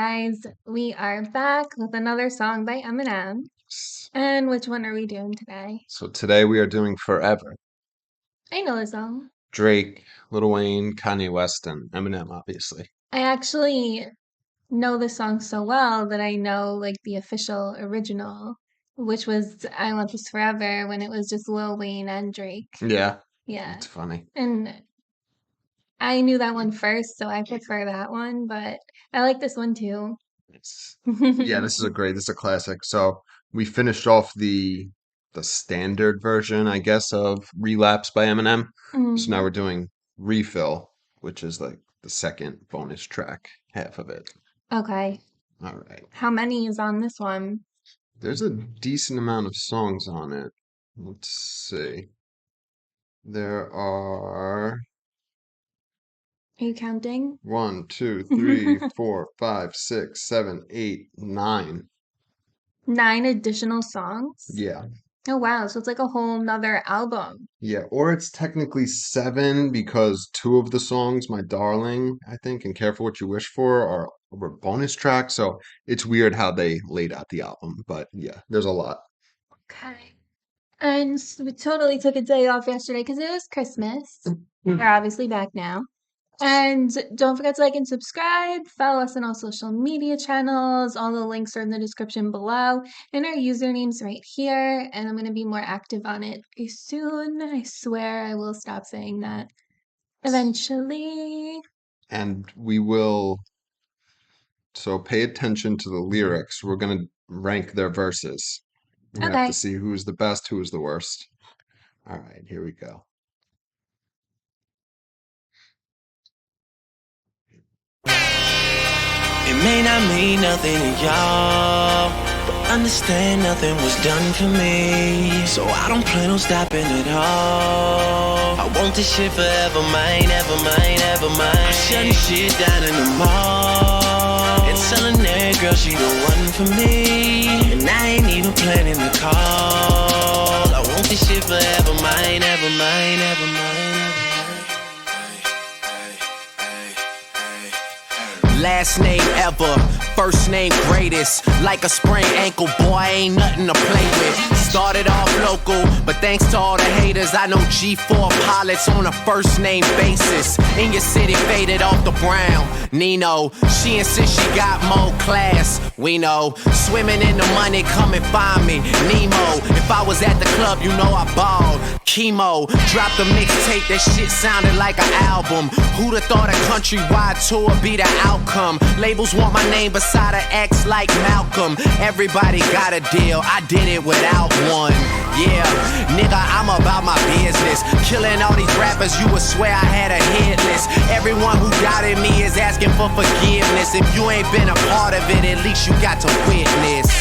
guys. We are back with another song by Eminem. And which one are we doing today? So today we are doing Forever. I know the song. Drake, Lil Wayne, Kanye West, and Eminem, obviously. I actually know the song so well that I know like the official original, which was I Want This Forever when it was just Lil Wayne and Drake. Yeah, Yeah. it's funny. And I knew that one first, so I prefer that one, but I like this one too. Yeah, this is a classic. So we finished off the standard version, I guess, of Relapse by Eminem. So now Mm, we're doing Refill, which is like the second bonus track, half of it. okay. All right. How many is on this one? There's a decent amount of songs on it. Let's see. There are Are you counting? 1, 2, 3, 4, 5, 6, 7, 8, 9. 9 additional songs? Yeah. Oh wow, so it's like a whole nother album. Yeah. Or it's technically 7 because two of the songs, My Darling, I think, and Careful What You Wish For, were bonus tracks. So it's weird how they laid out the album. But yeah, there's a lot. Okay. And we totally took a day off yesterday because it was Christmas. We're obviously back now. And don't forget to like and subscribe. Follow us on all social media channels. All the links are in the description below. And our username's right here. And I'm going to be more active on it very soon. I swear I will stop saying that eventually. And we will, so pay attention to the lyrics. We're going to rank their verses. We have to Okay. see who's the best, who's the worst. All right, here we go. It may not mean nothing to y'all, but understand nothing was done for me. So I don't plan on stopping at all. I want this shit forever, mine, ever mine, ever mine. I'm shutting shit down in the mall and telling that girl she the one for me. And I ain't even planning to call. I want this shit forever, mine, ever mine, ever mine. Last name ever, first name greatest. Like a sprained ankle, boy, ain't nothing to play with. Started off local, but thanks to all the haters, I know G4 pilots on a first name basis. In your city, faded off the brown. Nino, she insists she got more class. We know, swimming in the money, come and find me. Nemo, if I was at the club, you know I balled. Chemo, dropped a mixtape, that shit sounded like an album. Who'd have thought a countrywide tour be the outcome? Labels want my name beside an X like Malcolm. Everybody got a deal, I did it without one. Yeah, nigga, I'm about my business. Killing all these rappers, you would swear I had a hit list. Everyone who doubted me is asking for forgiveness. If you ain't been a part of it, at least you got to witness.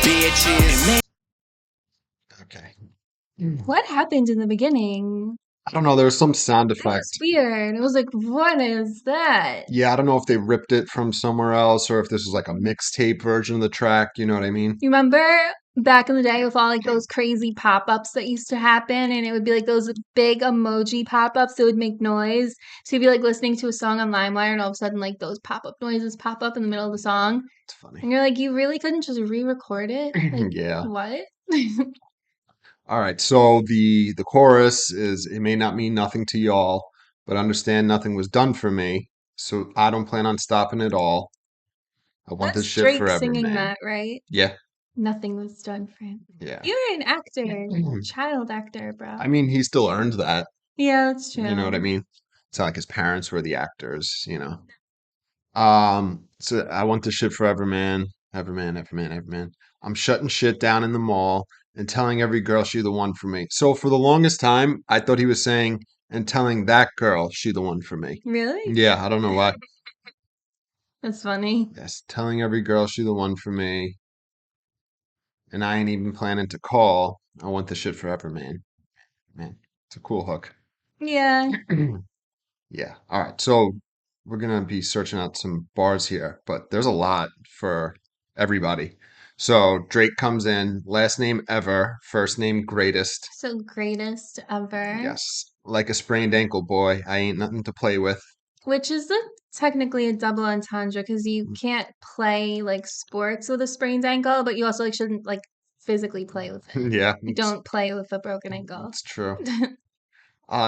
Bitches. Okay. What happened in the beginning? I don't know. There was some sound That was effect. weird. It was like, what is that? Yeah, I don't know if they ripped it from somewhere else or if this was like a mixtape version of the track. You know what I mean? You remember back in the day with all like those crazy pop-ups that used to happen and it would be like those big emoji pop-ups that would make noise. So you'd be like listening to a song on LimeWire and all of a sudden like those pop-up noises pop up in the middle of the song. It's funny. And you're like, you really couldn't just re-record it? Like, Yeah. what? All right. So the chorus is, it may not mean nothing to y'all, but understand nothing was done for me. So I don't plan on stopping at all. I want this That's shit Drake forever, singing man. that, right? Yeah. Nothing was done for him. Yeah. You're an actor, child actor, bro. I mean, he still earned that. Yeah, that's You know what I true. mean? It's not like his parents were the actors, you know. So I want this shit forever, man. Ever man, ever man, ever man. I'm shutting shit down in the mall and telling every girl she the one for me. So for the longest time, I thought he was saying and telling that girl she the one for me. Really? Yeah, I don't know why. That's funny. Yes, telling every girl she the one for me. And I ain't even planning to call. I want this shit forever, man. Man, it's a cool hook. Yeah. Yeah. All right. So we're gonna be searching out some bars here, but there's a lot for everybody. So Drake comes in, last name ever, first name greatest. So greatest ever. Yes. Like a sprained ankle, boy. I ain't nothing to play with. Which is technically a double entendre because you can't play like sports with a sprained ankle, but you also like shouldn't like physically play with it. Yeah, You don't play with a broken ankle. it's true.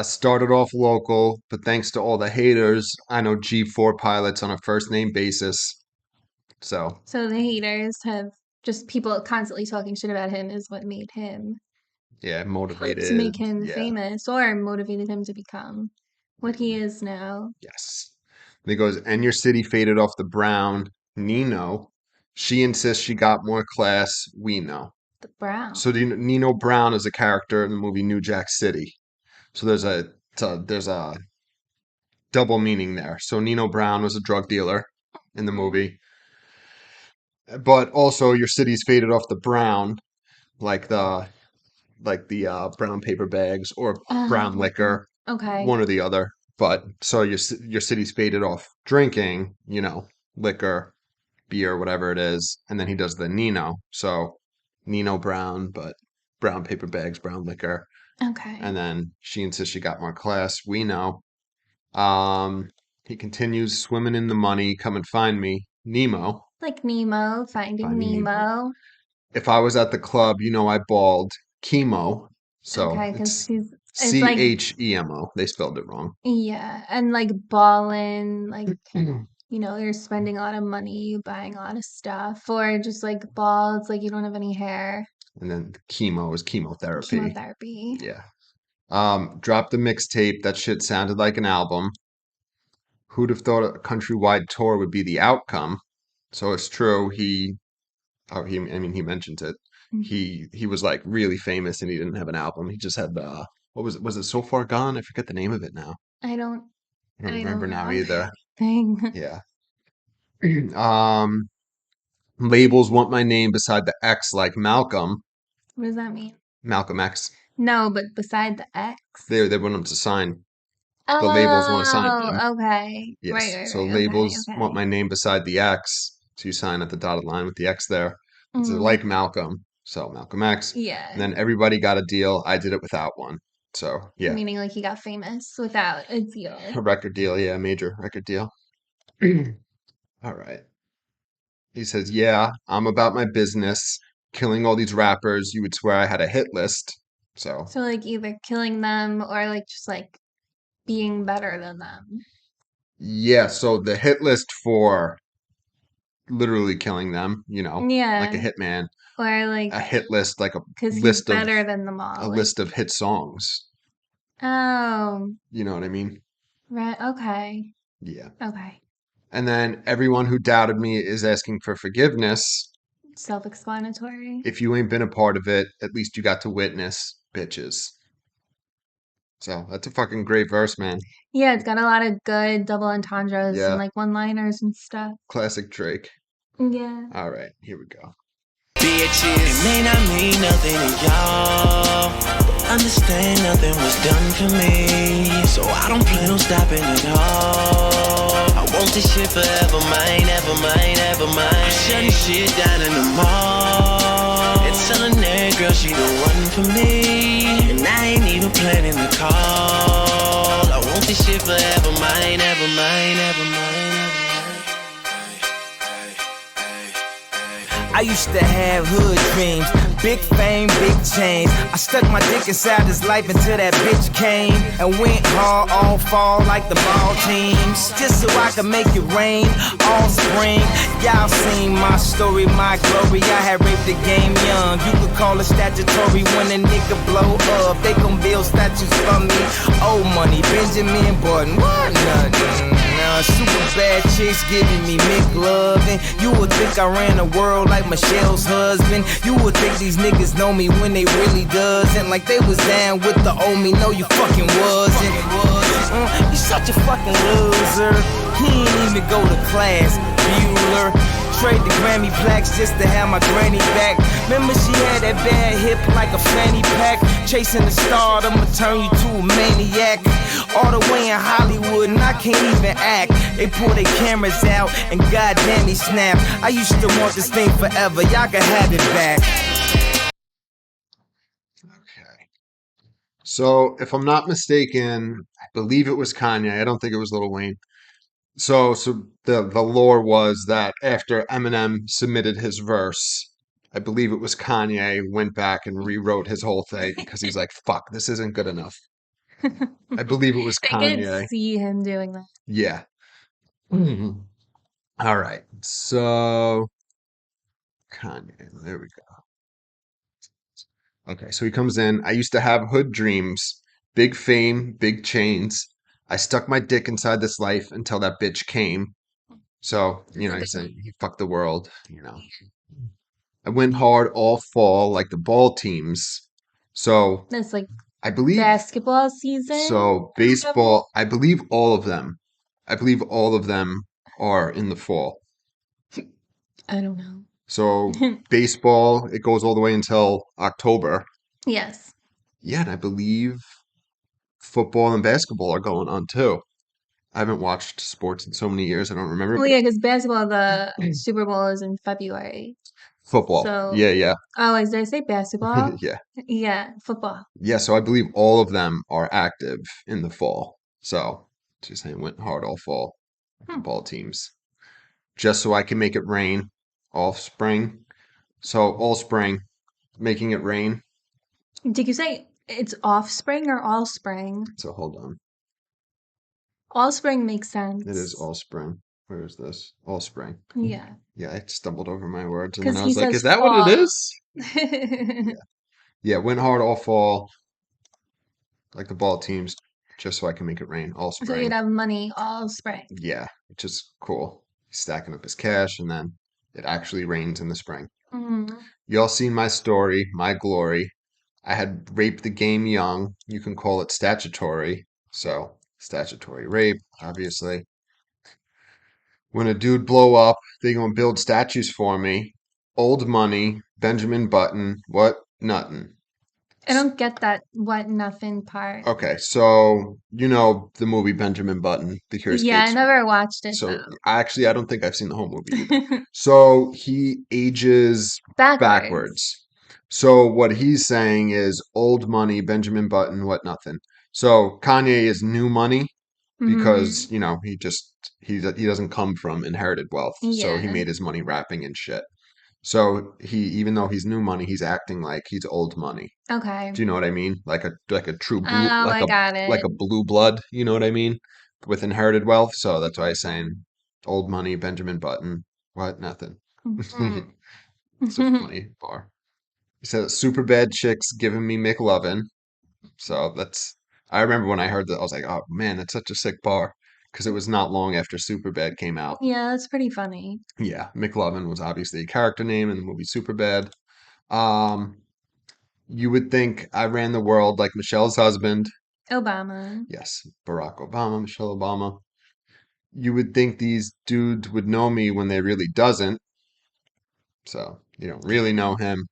Started off local, but thanks to all the haters, I know G4 pilots on a first name basis. So, So the haters have just people constantly talking shit about him is what made him yeah, to motivated. make him Yeah, famous or motivated him to become what he is now. yes. And he goes, and your city faded off the brown. Nino, she insists she got more class. We know. The Brown. So Nino Brown is a character in the movie New Jack City. So there's a double meaning there. So Nino Brown was a drug dealer in the movie, but also your city's faded off the brown, like the brown paper bags or brown liquor, Okay. one or the other. But so your city's faded off drinking, liquor, beer, whatever it is, and then he does the Nino. So Nino Brown, but brown paper bags, brown liquor, Okay. and then she insists she got more class. We know. Um, he continues swimming in the money. Come and find me, Nemo. Like Nemo, Finding Finding Nemo. Nemo. If I was at the club, I bawled chemo. So Okay, because it's it's like Chemo. They spelled it wrong. yeah, and like ballin', like you're spending a lot of money, buying a lot of stuff, or just like bald, like you don't have any hair. And then chemo is chemotherapy. Chemotherapy. Yeah. Dropped a mixtape. That shit sounded like an album. Who'd have thought a countrywide tour would be the outcome? So it's true. He mentioned it. He was like really famous and he didn't have an album. He just had the what was it? Was it So Far Gone? I forget the name of it now. I don't I don't remember know now either. thing. Yeah. Labels want my name beside the X like Malcolm. What does that mean? Malcolm X. No, but beside the X. They want him to sign. The labels want to sign. Oh, okay. Yes. Right, So okay, labels want okay. my name beside the X. So you sign at the dotted line with the X there. It's Mm, like Malcolm. So Malcolm X. yeah. And then everybody got a deal. I did it without one. So yeah. Meaning like he got famous without a deal. A record deal, yeah, major record deal. All right. He says, yeah, I'm about my business. Killing all these rappers, you would swear I had a hit list. So So like either killing them or like just like being better than them. yeah, so the hit list for literally killing them, like Yeah. a hitman. Or like A hit list, like a because he's list of better than them all. a Like, list of hit songs. oh, You know what I mean? right. Okay. Yeah. Okay. And then everyone who doubted me is asking for forgiveness. Self-explanatory. If you ain't been a part of it, at least you got to witness, bitches. So that's a fucking great verse, man. Yeah, it's got a lot of good double entendres Yeah. and like one-liners and stuff. Classic Drake. Yeah. All right, here we go. Bitches, it may not mean nothing to y'all. Understand nothing was done for me, so I don't plan on stopping at all. I want this shit forever, mine, ever mine, ever mine. I'm shutting shit down in the mall and telling that girl she the one for me, and I ain't even planning the call. I want this shit forever, mine, ever mine, ever mine. I used to have hood dreams, big fame, big chains. I stuck my dick inside his life until that bitch came and went hard all fall like the ball teams, just so I could make it rain all spring. Y'all seen my story, my glory. I had raped the game young. You could call it statutory when a nigga blow up. They gon' build statues for me. Old money, Benjamin Button, what nothing. Super bad chicks giving me McLovin'. You would think I ran the world like Michelle's husband. You would think these niggas know me when they really doesn't. Like they was down with the old me. No, you fucking wasn't. You such a fucking loser. He ain't even go to class, Bueller. Trade the Grammy plaques just to have my granny back. Remember she had that bad hip like a fanny pack. Chasing the star, I'ma turn you to a maniac. All the way in Hollywood and I can't even act. They pull their cameras out and goddamn he snap. I used to want this thing forever, y'all can have it back. Okay. So if I'm not mistaken, I believe it was Kanye. I don't think it was Lil Wayne. So the lore was that after Eminem submitted his verse, I believe it was Kanye went back and rewrote his whole thing because he's like, "Fuck, this isn't good enough." I believe it was I could Kanye. see him doing that. Yeah. Mhm. All right. So Kanye, there we go. Okay, so he comes in. I used to have hood dreams, big fame, big chains. I stuck my dick inside this life until that bitch came. So, he's saying he fucked the world. I went hard all fall like the ball teams. So That's like I believe basketball season so or whatever. baseball, I believe all of them. I believe all of them are in the fall. I don't know. So baseball, it goes all the way until October. Yes. Yeah, and I believe football and basketball are going on too. I haven't watched sports in so many years, I don't remember, Well, but yeah, because basketball, the Super Bowl is in February. football. So, Yeah, yeah. oh, did I say basketball? Yeah. Yeah, football. Yeah, so I believe all of them are active in the fall. So she's saying went hard all fall, like the Hmm. ball teams. Just so I can make it rain all spring. So all spring, making it rain. Did you say it's offspring or all spring? So hold on. All spring makes It is sense. all spring. Where is this? All spring. Yeah, Yeah, I stumbled over my words and then because I he was like, says is that what it fall. is? Yeah. Yeah, went hard all fall, like the ball teams, just so I can make it rain all So you'd spring. have money all spring. Yeah, which is cool. He's stacking up his cash and then it actually rains in the spring. Mm. Y'all seen my story, my glory. I had raped the game young. You can call it statutory. So, statutory rape, obviously. When a dude blow up, they gonna build statues for me. Old money, Benjamin Button, what? Nothing. I don't get that what nothing part. Okay, so you know the movie Benjamin Button, The Curious Yeah, I Case. never watched it So though. I don't think I've seen the whole movie either. So he ages Backwards. backwards. So what he's saying is old money, Benjamin Button, what nothing. So Kanye is new money because, Hmm. he doesn't come from inherited wealth. So he Yeah. made his money rapping and shit. So even though he's new money, he's acting like he's old money. Okay. Do you know what I mean? Like a true blue, Oh, I got like it. a blue blood. You know what I mean? With inherited wealth. So that's why I'm saying old money, Benjamin Button. What? Nothing. Mhm. It's a funny bar. He said, "Super bad chicks giving me McLovin." So that's. I remember when I heard that, I was like, "Oh man, that's such a sick bar," because it was not long after Superbad came out. Yeah, that's pretty funny. Yeah, McLovin was obviously a character name in the movie Superbad. Um, you would think I ran the world like Michelle's husband. Obama. Yes, Barack Obama, Michelle Obama. You would think these dudes would know me when they really doesn't. So you don't really know him.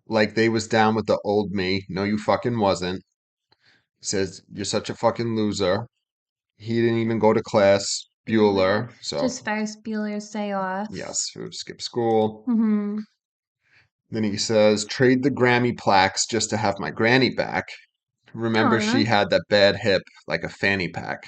Like they was down with the old me. No, you fucking wasn't. Says you're such a fucking loser. He didn't even go to class. Yeah. Bueller. So Just Ferris Bueller's Day Off. yes, who skipped school. Hmm. Then he says, trade the Grammy plaques just to have my granny back. Remember, Oh, she had that bad hip like a fanny pack.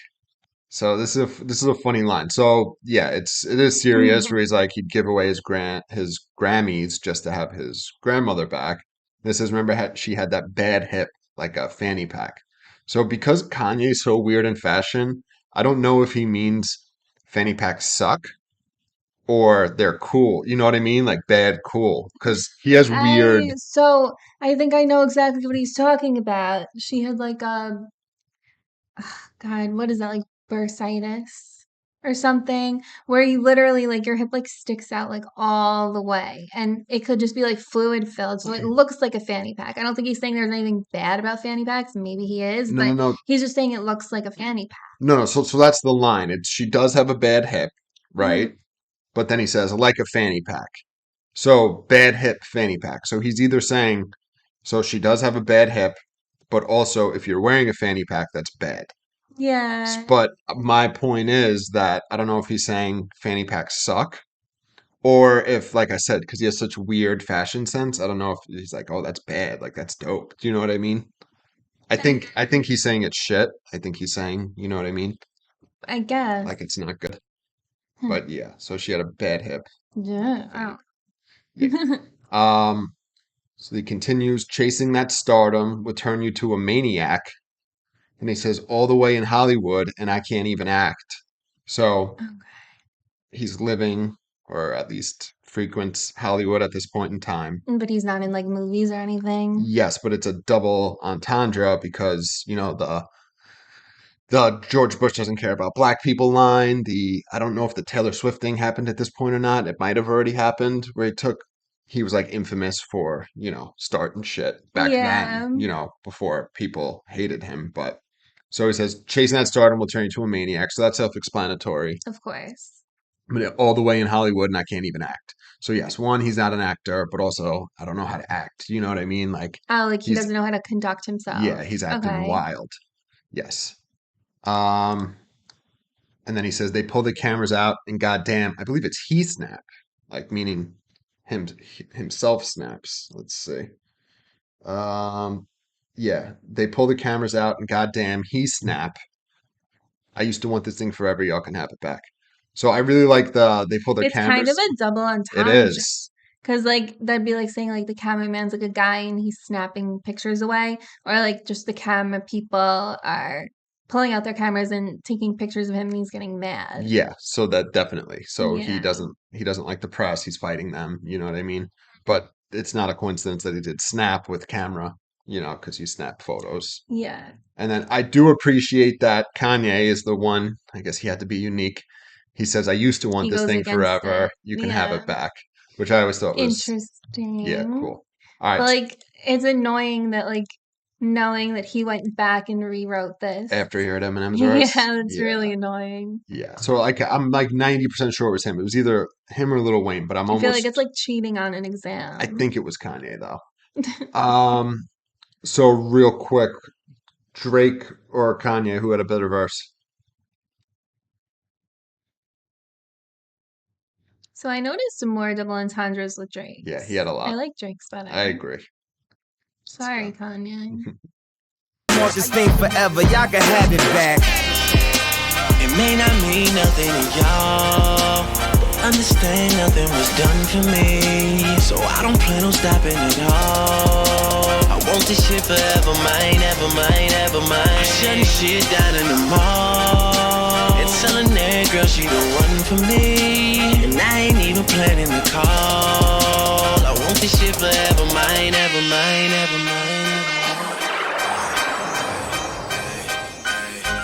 So this is a funny line. So yeah, it is serious. Where he's like he'd give away his Grammys just to have his grandmother back. This is remember she had that bad hip like a fanny pack. So because Kanye's so weird in fashion, I don't know if he means fanny packs suck or they're cool. You know what I mean? Like bad cool. Because he has weird. I think I know exactly what he's talking about. She had like God, what is that, like bursitis or something, where you literally like your hip like sticks out like all the way, and it could just be like fluid filled, so it looks like a fanny pack. I don't think he's saying there's anything bad about fanny packs. Maybe he is, No, no, but no, he's just saying it looks like a fanny pack. no, no. So that's the line. It's she does have a bad hip, right? Mhm. But then he says like a fanny pack. So bad hip fanny pack. So he's either saying so she does have a bad hip, but also if you're wearing a fanny pack, that's bad. Yeah. But my point is that I don't know if he's saying fanny packs suck or if, like I said, because he has such weird fashion sense, I don't know if he's like, oh, that's bad, like that's dope. Do you know what I mean? I think he's saying it's shit. I think he's saying, you know what I mean? I guess. Like it's not good. Hmm. But yeah, so she had a bad hip. Yeah. Yeah. So he continues, chasing that stardom would turn you to a maniac. And he says, all the way in Hollywood, and I can't even act. So Okay. he's living, or at least frequents Hollywood at this point in time. But he's not in like movies or anything. Yes, but it's a double entendre because, the George Bush doesn't care about black people line. I don't know if the Taylor Swift thing happened at this point or not. It might have already happened where he was like infamous for, starting shit back then, Yeah, before people hated him. But so he says, chasing that stardom will turn you to a maniac. So that's self-explanatory. of course. But all the way in Hollywood and I can't even act. So yes, one, he's not an actor, but also I don't know how to act. You know what I mean? Like Oh, like he he's, doesn't know how to conduct himself. yeah, he's acting Okay. wild. Yes. Um, and then he says they pull the cameras out and goddamn, I believe it's he snap, like meaning him himself snaps. Let's see. Um, yeah, they pull the cameras out and goddamn he snap. I used to want this thing forever. Y'all can have it back. So I really like they pull their It's kind of cameras. a double It entendre. is. Because, like, that'd be like saying, like, the cameraman's like a guy and he's snapping pictures away. Or, like, just the camera people are pulling out their cameras and taking pictures of him and he's getting mad. Yeah, so that definitely. So he Yeah. doesn't like the press. He's fighting them. You know what I mean? But it's not a coincidence that he did snap with camera. Because you snap photos. Yeah. And then I do appreciate that Kanye is the one. I guess he had to be unique. He says, "I used to want He this goes thing against forever. it. You can have Yeah. it back," which I always thought was, yeah, Interesting. cool. All But, right. like, it's annoying that, like, knowing that he went back and rewrote this. After he heard Eminem's Yeah, verse, it's really annoying. yeah. So like I'm like 90% sure it was him. It was either him or Lil Wayne, but I feel like it's like cheating on an exam. I think it was Kanye though. So real quick, Drake or Kanye, who had a better verse? So I noticed more double entendres with Yeah, Drake's. he had a I lot. like Drake's better. I agree. Sorry, Kanye. Want this thing forever, y'all can have it back. It may not mean nothing to y'all, but understand nothing was done for me, so I don't plan on stopping at all. I want this shit forever, mine, ever mine, ever mine. I'm shutting shit down in the mall and telling that girl she the one for me, and I ain't even planning the call. I want this shit forever, mine, ever mine, ever mine.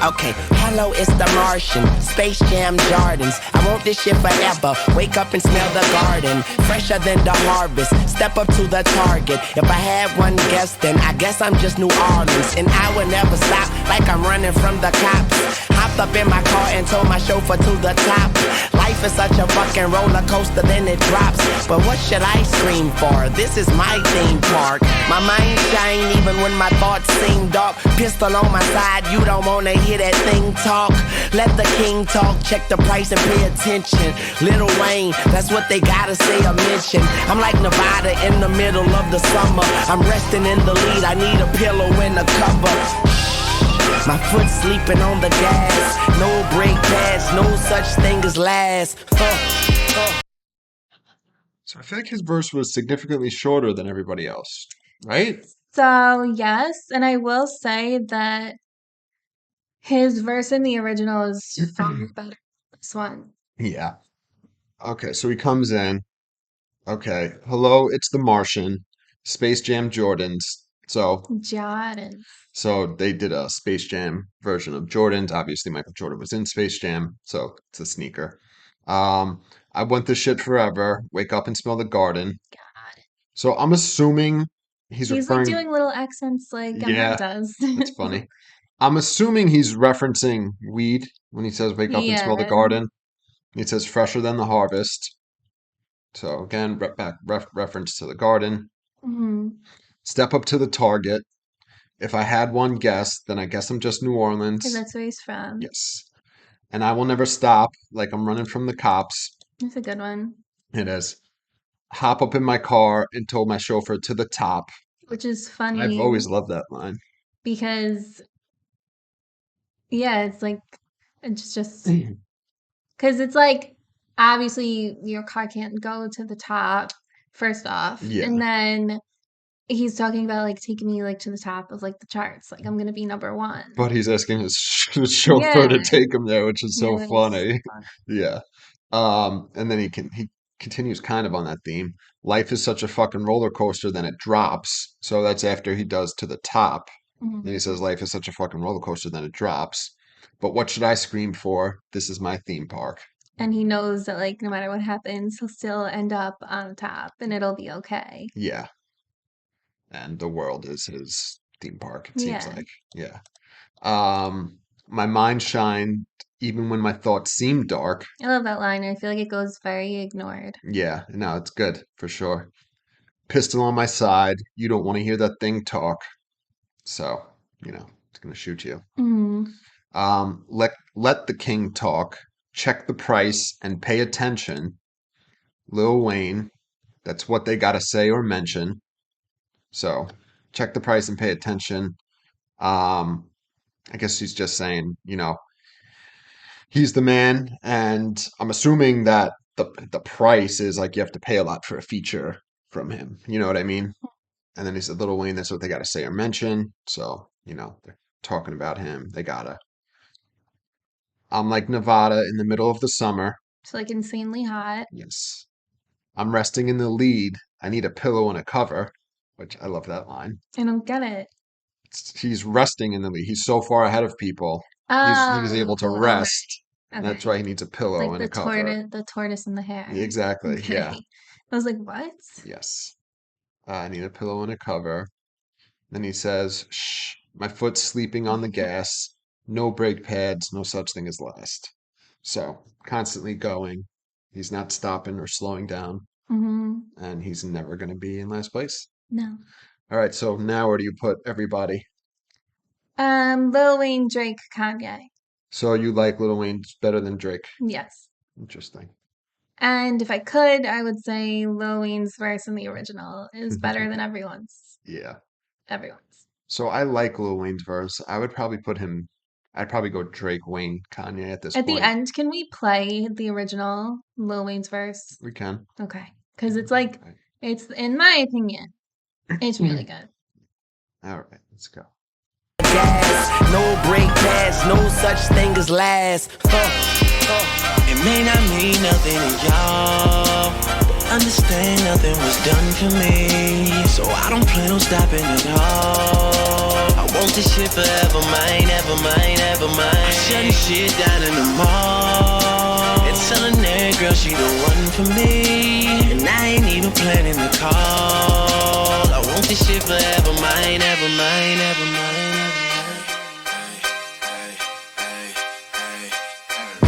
Okay, hello, it's the Martian, Space Jam Jordans. I want this shit forever. Wake up and smell the garden, fresher than the harvest. Step up to the target. If I had one guess, then I guess I'm just New Orleans. And I would never stop, like I'm running from the cops. Hopped up in my car and told my chauffeur to the top. Life is such a fucking roller coaster, then it drops. But what should I scream for? This is my theme park. My mind shine even when my thoughts seem dark. Pistol on my side, you don't wanna hear that thing talk. Let the king talk, check the price and pay attention. Lil Wayne, that's what they gotta say or mention. I'm like Nevada in the middle of the summer. I'm resting in the lead, I need a pillow and a cover. My foot sleeping on the gas. No brake pads, no such thing as last. So I feel like his verse was significantly shorter than everybody else, right? So yes, and I will say that his verse in the original is far better than this one. Yeah. Okay, so he comes in. Okay, hello, it's the Martian, Space Jam Jordans. Jordan. So they did a Space Jam version of Jordans. Obviously, Michael Jordan was in Space Jam, so it's a sneaker. I want this shit forever. Wake up and smell the garden. So I'm assuming he's He's like referring. doing little accents like Eminem Yeah, does. that's funny. I'm assuming he's referencing weed when he says wake up and smell the Yeah. garden. He says fresher than the harvest. So again, reference to the garden. hmm Step up to the target. If I had one guess, then I guess I'm just New Because Orleans. that's where he's from. Yes. And I will never stop, like I'm running from the cops. That's a good one. It is. Hop up in my car and told my chauffeur to the top. Which is I've funny always loved that line. because, yeah, it's like It's just because it's like obviously your car can't go to the top first off, Yeah. and then he's talking about like taking me like to the top of like the charts, like I'm gonna be number one. But he's asking his chauffeur to Yeah. take him there, which is Yeah, so that is funny. fun. Yeah. And then he continues kind of on that theme. Life is such a fucking roller coaster, then it drops. So that's after he does to the top. Mhm. Then he says, life is such a fucking roller coaster, then it drops. But what should I scream for? This is my theme park. And he knows that like no matter what happens, he'll still end up on top, and it'll be okay. Yeah. And the world is his theme park, it seems Yeah. like. Yeah. My mind shined even when my thoughts seemed dark. I love that line. I feel like it goes very ignored. Yeah, no, it's good for sure. Pistol on my side. You don't want to hear that thing talk. So, it's gonna shoot you. Mhm. Let the king talk. Check the price and pay attention. Lil Wayne. That's what they gotta say or mention. So, check the price and pay attention. Um, I guess he's just saying, he's the man, and I'm assuming that the price is like you have to pay a lot for a feature from him. You know what I mean? And then he said, Little Wayne, that's what they got to say or mention. So, they're talking about him. They gotta. I'm like Nevada in the middle of the summer. It's like insanely hot. Yes. I'm resting in the lead. I need a pillow and a cover, which I love that line. I don't get it. He's resting in the lead. He's so far ahead of people. He's able to Oh, okay. rest. And that's Okay. why he needs a pillow Like and a cover. the tortoise and the hare. Exactly. Okay. Yeah. I was like, what? Yes. I need a pillow and a cover. Then he says, shh, my foot's sleeping on the gas. No brake pads, no such thing as last. So, constantly going. He's not stopping or slowing down, Mm-hmm. and he's never going to be in last place. No. All right, so now where do you put everybody? Lil Wayne, Drake, Kanye. So you like Lil Wayne better than Drake? Yes. Interesting. And if I could, I would say Lil Wayne's verse in the original is better than everyone's. Yeah. Everyone's. So I like Lil Wayne's verse. I'd probably go Drake, Wayne, Kanye at this At point. the end, can we play the original Lil Wayne's verse? We can. Okay. Because it's like, it's, in my opinion, it's really good. All right, let's go. Gas, no brake pads, no such thing as last. It may not mean nothing to y'all, but understand nothing was done for me, so I don't plan on stopping at all. I want this shit forever, mine, ever mine, ever mine. I'm shutting shit down in the mall and telling that girl she the one for me, and I ain't even planning the call. I want this shit forever, mine, ever mine, ever mine.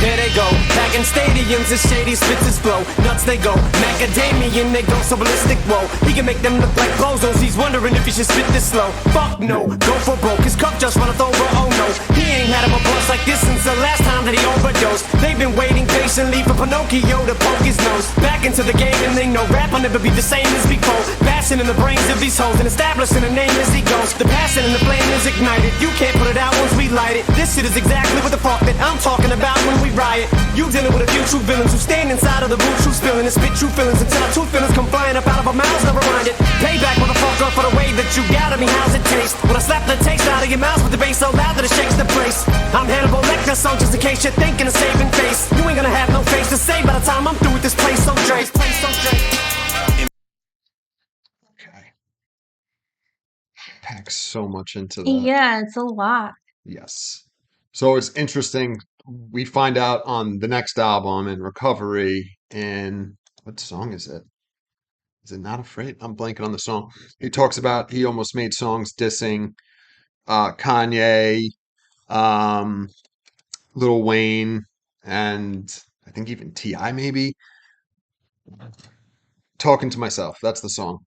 There they go, back in stadiums, the shady spits his flow. Nuts they go, macadamian, they go so ballistic, whoa. He can make them look like bozos, he's wondering if he should spit this slow. Fuck no, go for broke, his cup just runneth over, oh no. He ain't had him a buzz like this since the last time that he overdosed. They've been waiting patiently for Pinocchio to poke his nose back into the game, and they know rap will never be the same as before. Bashing in the brains of these hoes and establishing a name as he goes. The passion and the flame is ignited, you can't put it out once we light it. This shit is exactly what the fuck that I'm talking about when we riot. You dealing with a few true villains who stand inside of the booth, true spilling and spit true feelings until our true feelings come flying up out of our mouths. Never mind it. Payback, motherfucker, for the way that you got at me. How's it taste? When I slap the taste out of your mouth with the bass so loud that it shakes the place. I'm Hannibal Lecter, so just in case you're thinking of saving face, you ain't gonna have no face to say by the time I'm through with this place. So Drake, Okay. Packs so much into that. Yeah, it's a lot. Yes. So it's interesting. We find out on the next album in Recovery in what song is it? Is it Not Afraid? I'm blanking on the song. He talks about he almost made songs dissing Kanye, um, Lil Wayne, and I think even T.I. maybe. Talking to Myself. That's the song.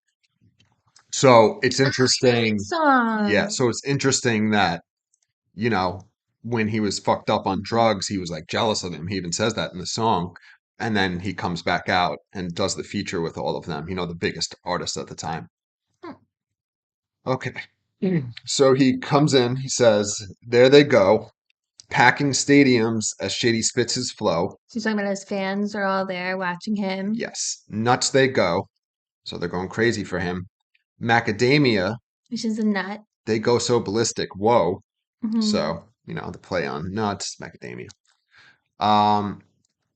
So it's interesting. Song. Yeah. So it's interesting that, you know, when he was fucked up on drugs, he was like jealous of him. He even says that in the song. And then he comes back out and does the feature with all of them, the biggest artists at the time. Okay. So he comes in, he says, there they go. packing stadiums as Shady spits his flow. So he's talking about his fans are all there watching him. Yes, nuts they go. So they're going crazy for him. Macadamia, Which is a nut. they go so ballistic. Whoa. Mhm. So, the play on nuts, macadamia.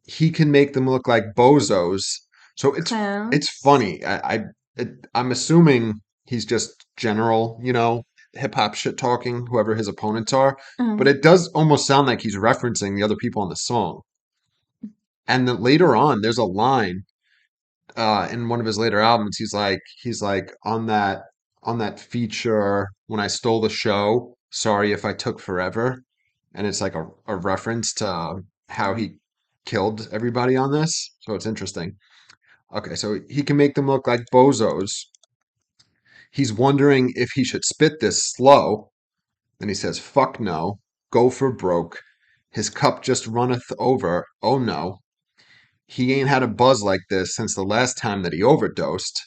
He can make them look like bozos. So it's Clowns. funny. I'm assuming he's just general, hip hop shit talking, whoever his opponents are. But it does almost sound like he's referencing the other people on the song. And then later on, there's a line in one of his later albums. He's like on that feature when I stole the show. Sorry if I took forever, and it's like a reference to how he killed everybody on this. So it's interesting. Okay, so he can make them look like bozos. He's wondering if he should spit this slow. Then he says, "Fuck no, go for broke. His cup just runneth over. Oh no, he ain't had a buzz like this since the last time that he overdosed."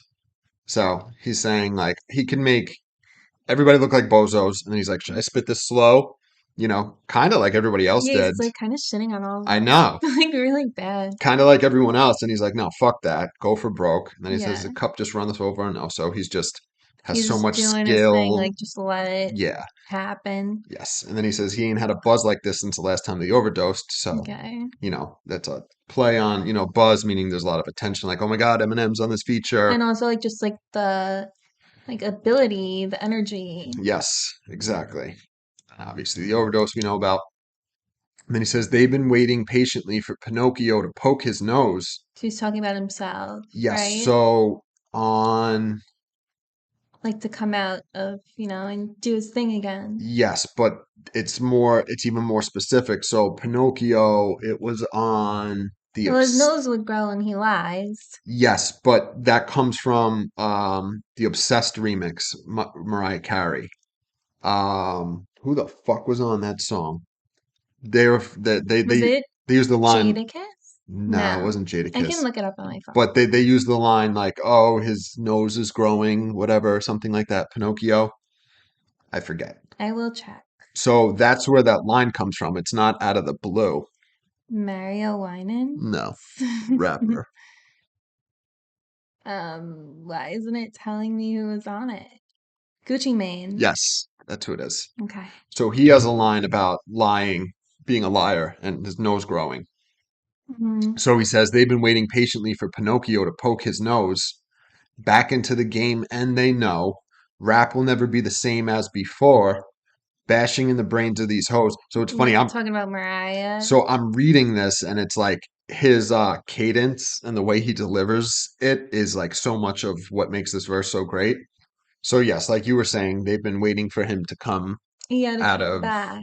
So he's saying like he can make everybody look like bozos, and then he's like, "Should I spit this slow?" Kind of like everybody else Yeah, did. he's like kind of shitting on all of I them. know, Like really bad. kind of like everyone else, and he's like, "No, fuck that, go for broke." And then he says, Yeah. "The cup just runs over." No, so he's just has He's so much doing his thing, skill. like just let it Yeah, happen. yes. And then he says he ain't had a buzz like this since the last time they overdosed. So Okay. that's a play on buzz, meaning there's a lot of attention. Like, oh my God, Eminem's on this feature. And also like just like the ability, the energy. Yes, exactly. Obviously, the overdose we know about. And then he says they've been waiting patiently for Pinocchio to poke his nose. So he's talking about himself, Yes, right? so on. Like to come out of, and do his thing again. Yes, but it's even more specific. So Pinocchio, it was on the. Well, his nose would grow and he lies. Yes, but that comes from the Obsessed remix, Mariah Carey. Who the fuck was on that song? Was it they used the line. Jadakiss? No, it wasn't I can Jadakiss. look it up on my phone. But they use the line like, "Oh, his nose is growing," whatever, something like that. Pinocchio. I forget. I will check. So that's where that line comes from. It's not out of the blue. Mario Winan? No, rapper. Why isn't it telling me who was on it? Gucci Mane. Yes, that's who it is. Okay. So he has a line about lying, being a liar, and his nose growing. Mhm. So he says they've been waiting patiently for Pinocchio to poke his nose back into the game, and they know rap will never be the same as before. Bashing in the brains of these hoes. So it's funny. Yeah, I'm talking about Mariah. So I'm reading this, and it's like his cadence and the way he delivers it is like so much of what makes this verse so great. So yes, like you were saying, they've been waiting for him to come Yeah, to out come of, back.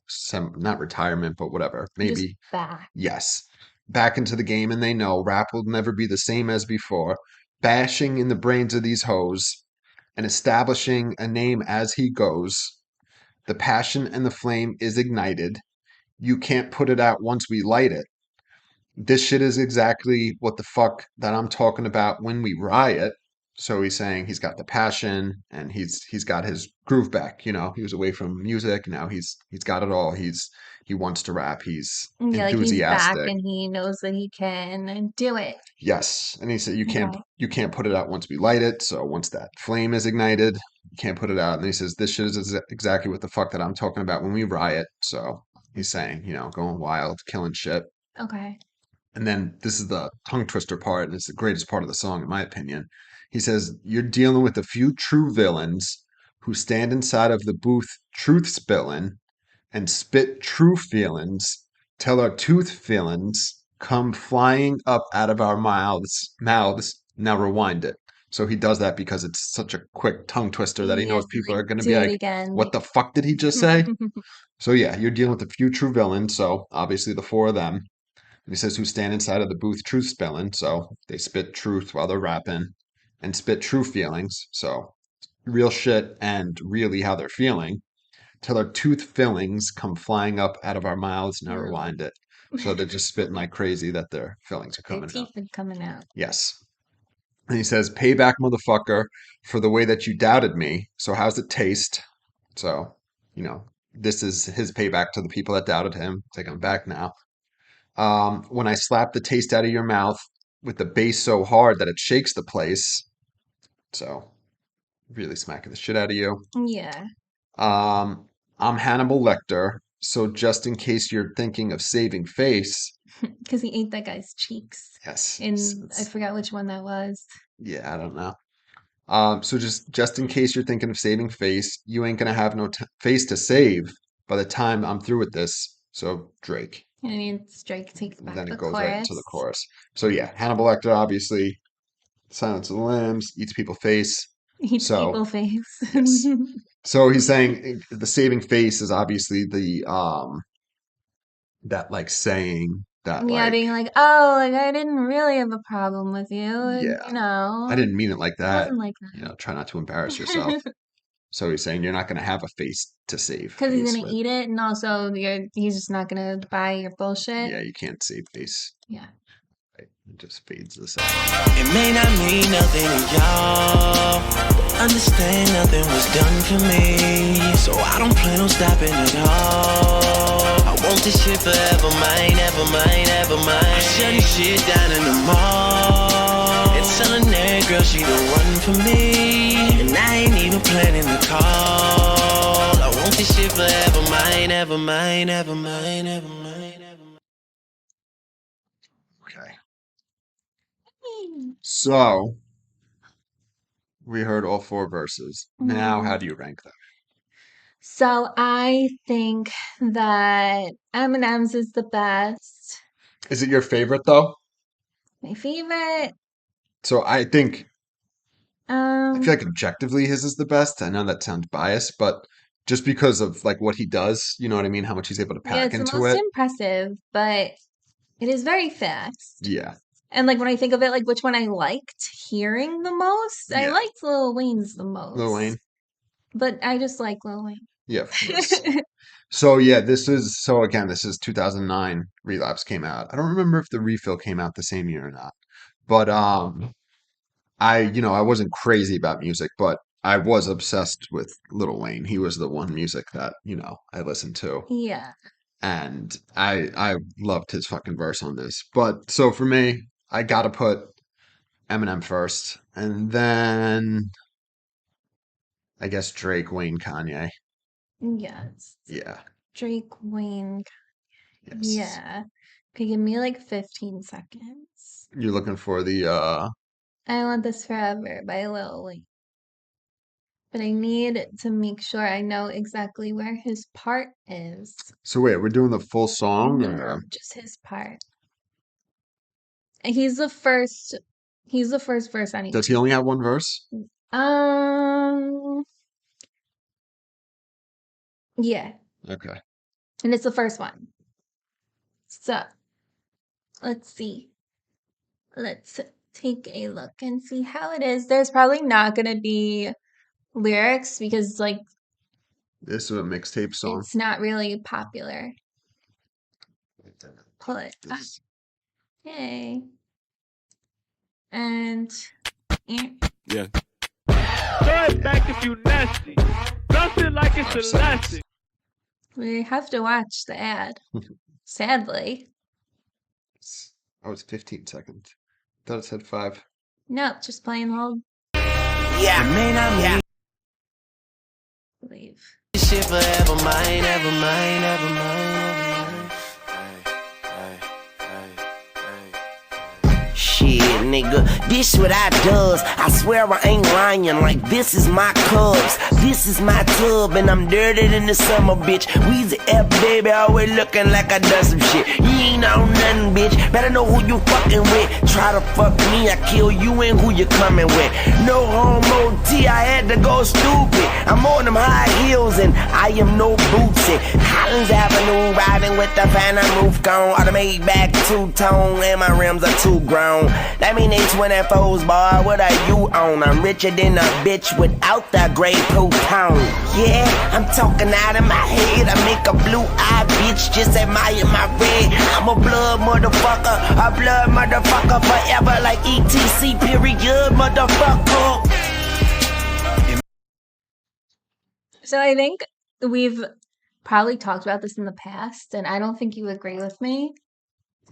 some not retirement, but whatever. Just Maybe back. yes, back into the game, and they know rap will never be the same as before. Bashing in the brains of these hoes and establishing a name as he goes. The passion and the flame is ignited. You can't put it out once we light it. This shit is exactly what the fuck that I'm talking about when we riot. So he's saying he's got the passion and he's got his groove back. He was away from music. Now he's got it all. He wants to rap. He's Yeah, like he's back enthusiastic. and he knows that he can do it. Yes, and he said you can't Okay. you can't put it out once we light it. So once that flame is ignited, you can't put it out. And he says this shit is exactly what the fuck that I'm talking about when we riot. So he's saying going wild, killing shit. Okay. And then this is the tongue twister part, and it's the greatest part of the song, in my opinion. He says, "You're dealing with a few true villains who stand inside of the booth, truth spilling, and spit true feelings till our tooth feelings come flying up out of our mouths. Now rewind it." So he does that because it's such a quick tongue twister that he knows Yes, people are going to be do it like, again. "What the fuck did he just say?" So yeah, you're dealing with a few true villains. So obviously the four of them. And he says, who stand inside of the booth truth spelling. So they spit truth while they're rapping and spit true feelings. So real shit and really how they're feeling till our tooth fillings come flying up out of our mouths. Now rewind it. So they're just spitting like crazy that their fillings are Their coming teeth out. are coming out. Yes. And he says, payback, motherfucker, for the way that you doubted me. So how's it taste? So, this is his payback to the people that doubted him. It's like, I'm back now. When I slap the taste out of your mouth with the bass so hard that it shakes the place. So really smacking the shit out of you. Yeah. I'm Hannibal Lecter, so just in case you're thinking of saving face, Because he ate that guy's cheeks. yes, I forgot which one that was. yeah, I don't know. So just in case you're thinking of saving face, you ain't gonna have no face to save by the time I'm through with this. So Drake. And then Drake takes back Then the it goes chorus. right into the chorus. So yeah, Hannibal Lecter, obviously, Silence of the Lambs, eats people face. Eats people face. Yes. So he's saying the saving face is obviously the that like saying that Yeah, like, being like, oh, like I didn't really have a problem with you. yeah, You know, I didn't mean it like it that. wasn't like that. You know, try not to embarrass yourself. So he's saying you're not gonna have a face to save Because he's face gonna with. eat it, and also he's just not gonna buy your bullshit. Yeah, you can't save face. Yeah. Right? It just fades this out. It may not mean nothing to y'all, but understand nothing was done for me, so I don't plan on stopping at all. I want this shit forever, mine, ever mine, ever mine. I'm shutting shit down in the mall and telling that girl she the one for me, and I ain't even planning the call. I want this shit forever, mine, ever mine, ever mine, ever mine, ever mine. Okay. So we heard all 4 verses. Now, how do you rank them? So I think that Eminem's is the best. Is it your favorite though? My favorite. So I think I Um, feel like objectively his is the best. I know that sounds biased, but just because of like what he does, you know what I mean? How much he's able to yeah, pack it's the into most it. impressive, but it is very fast. Yeah. And like when I think of it, like which one I liked hearing the most, I Yeah. liked Lil Wayne's the most. Lil Wayne. But I just like Lil Wayne. Yeah, of course. So yeah, this is 2009 Relapse came out. I don't remember if the refill came out the same year or not. But I wasn't crazy about music, but I was obsessed with Lil Wayne. He was the one music that, I listened to. Yeah. And I loved his fucking verse on this. But so for me, I gotta put Eminem first, and then I guess Drake, Wayne, Kanye. Yes. Yeah. Drake, Wayne. Yes. Yeah. Okay, give me like 15 seconds. You're looking for the I Want This Forever by Lil Wayne. But I need to make sure I know exactly where his part is. So wait, we're doing the full song No, or just his part. He's the first verse I need. does he only have one verse? Yeah. Okay. And it's the first one. So, let's see. Let's take a look and see how it is. There's probably not going to be lyrics because, like, This is a mixtape song. it's not really popular. Pull it up. Yay. And, Yeah. Throw it back if you nasty. Bounce it like it's elastic. we have to watch the ad. Sadly. Oh, it's 15 seconds. Thought it said 5. No, just playing the whole Yeah, may not mean leave. shit forever, mine, ever mine, ever mine, ever mine. Shit, nigga, this what I does. I swear I ain't lying, like this is my cubs. This is my tub, and I'm dirty in the summer, bitch. Weezy F, baby, always looking like I done some shit. You ain't on nothing, bitch. Better know who you fucking with. Try to fuck me, I kill you and who you coming with. No homo T, I had to go stupid. I'm on them high heels, and I am no bootsy. Highlands Avenue, riding with the Phantom roof gone. Automated back two-tone, and my rims are too grown. That mean they 24s, boy, what are you on? I'm richer than a bitch without that gray poop tone. Yeah, I'm talking out of my head. I make a blue-eyed bitch just admire my red. I'm a blood motherfucker forever like ETC, period, motherfucker. So I think we've probably talked about this in the past, and I don't think you agree with me,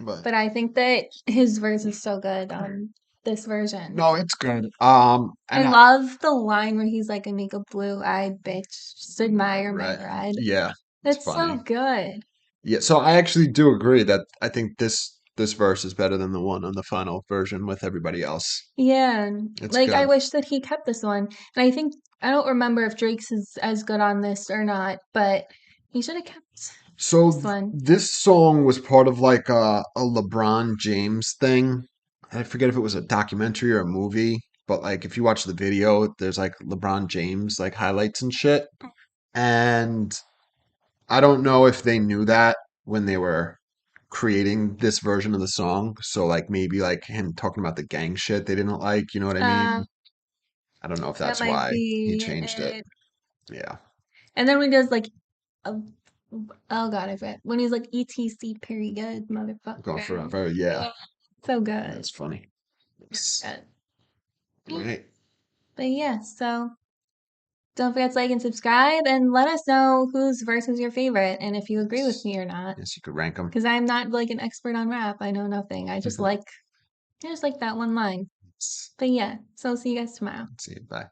but I think that his verse is so good on this version. No, it's good. I love the line where he's like, "I make a blue-eyed bitch just admire my right. ride." Yeah, it's That's funny. so good. Yeah, so I actually do agree that I think this verse is better than the one on the final version with everybody else. Yeah, and, It's like, I good. wish that he kept this one, and I think I don't remember if Drake's is as good on this or not, but he should have kept So this one. this song was part of like a LeBron James thing. I forget if it was a documentary or a movie, but like if you watch the video, there's like LeBron James like highlights and shit. And I don't know if they knew that when they were creating this version of the song. So like maybe like him talking about the gang shit they didn't like, you know what I mean? I don't know if That that's might why he be changed it. it. Yeah. And then when he does, like, oh oh god, I forget. When he's like, "ETC, period, Going motherfucker." forever. Yeah. So good. That's funny. Yes. Good. Right. But yeah, so don't forget to like and subscribe and let us know whose verse is your favorite and if you agree with me or not. Yes, you could rank them. Because I'm not like an expert on rap. I know nothing. I just like that one line. But yeah, so see you guys tomorrow. See you. Bye.